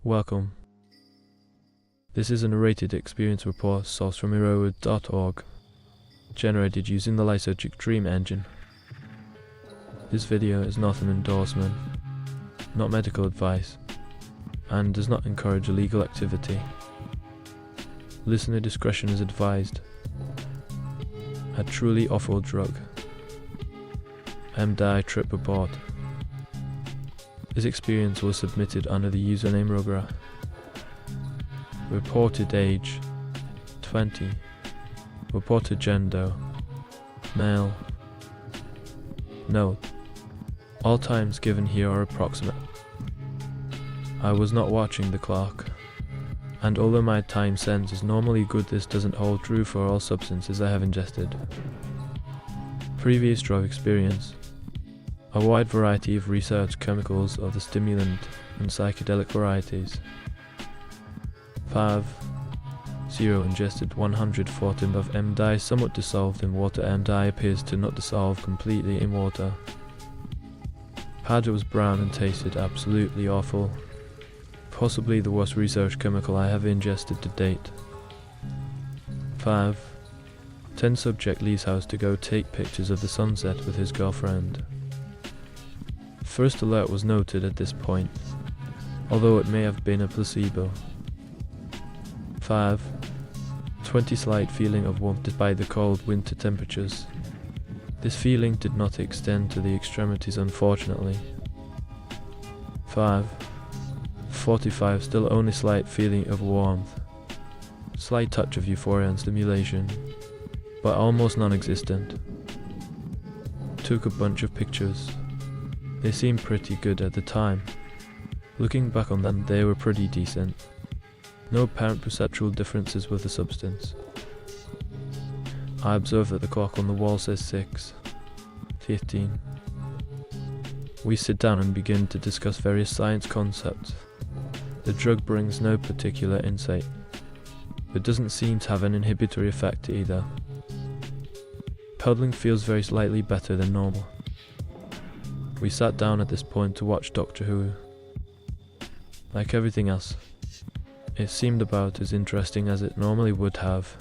Welcome. This is a narrated experience report sourced from Narrated.org, generated using the Lysergic Dream Engine. This video is not an endorsement, not medical advice, and does not encourage illegal activity. Listener discretion is advised. A truly awful drug. MDAI trip report. This experience was submitted under the username Rugra. Reported age 20. Reported gender male. Note: all times given here are approximate. I was not watching the clock, and although my time sense is normally good, this doesn't hold true for all substances I have ingested. Previous drug experience: a wide variety of research chemicals of the stimulant and psychedelic varieties. 5. 0 ingested 140 mg of MDAI, somewhat dissolved in water. MDAI appears to not dissolve completely in water. Powder was brown and tasted absolutely awful. Possibly the worst research chemical I have ingested to date. 5. 10 subject leaves house to go take pictures of the sunset with his girlfriend. First alert was noted at this point, although it may have been a placebo. 5. 20 slight feeling of warmth despite the cold winter temperatures. This feeling did not extend to the extremities, unfortunately. 5. 45 still only slight feeling of warmth. Slight touch of euphoria and stimulation, but almost non-existent. Took a bunch of pictures. They seemed pretty good at the time. Looking back on them, they were pretty decent. No apparent perceptual differences with the substance. I observe that the clock on the wall says 6:15. We sit down and begin to discuss various science concepts. The drug brings no particular insight, but doesn't seem to have an inhibitory effect either. Pedaling feels very slightly better than normal. We sat down at this point to watch Doctor Who. Like everything else, it seemed about as interesting as it normally would have.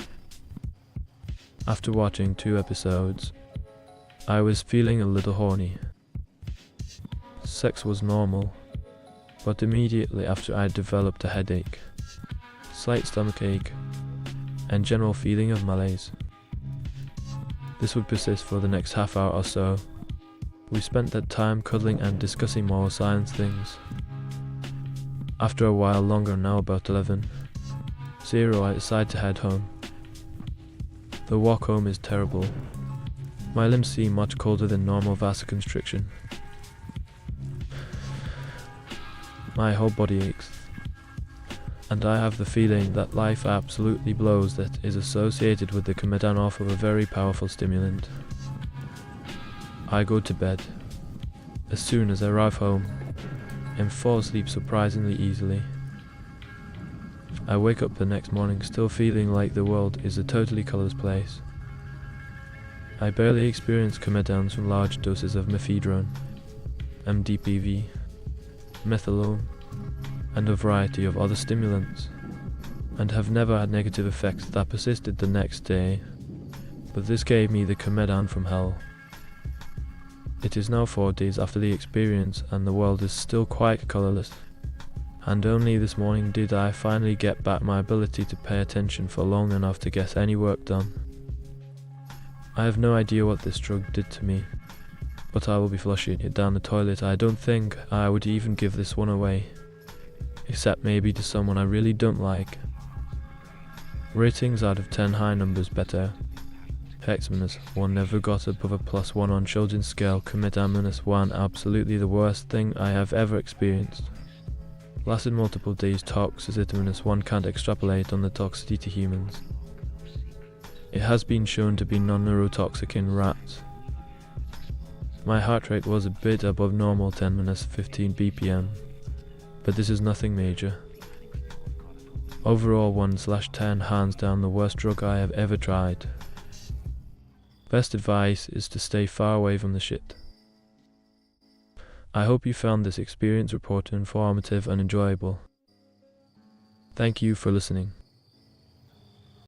After watching 2 episodes, I was feeling a little horny. Sex was normal, but immediately after I developed a headache, slight stomachache, and general feeling of malaise. This would persist for the next half hour or so. We spent that time cuddling and discussing more science things. After a while longer, now about 11:00, I decide to head home. The walk home is terrible. My limbs seem much colder than normal vasoconstriction. My whole body aches, and I have the feeling that life absolutely blows that is associated with the come-down off of a very powerful stimulant. I go to bed. As soon as I arrive home, and fall asleep surprisingly easily. I wake up the next morning still feeling like the world is a totally colourless place. I barely experience come-downs from large doses of mephedrone, MDPV, methadone, and a variety of other stimulants, and have never had negative effects that persisted the next day, but this gave me the come-down from hell. It is now 4 days after the experience and the world is still quite colourless, and only this morning did I finally get back my ability to pay attention for long enough to get any work done. I have no idea what this drug did to me, but I will be flushing it down the toilet. I don't think I would even give this one away, except maybe to someone I really don't like. Ratings out of 10, high numbers better. X-1 never got above a +1 on children's scale. Commit-1, absolutely the worst thing I have ever experienced. Lasted multiple days. Toxicity-1, can't extrapolate on the toxicity to humans. It has been shown to be non-neurotoxic in rats. My heart rate was a bit above normal, 10-15 BPM, but this is nothing major. Overall 1/10, hands down the worst drug I have ever tried. Best advice is to stay far away from the shit. I hope you found this experience report informative and enjoyable. Thank you for listening.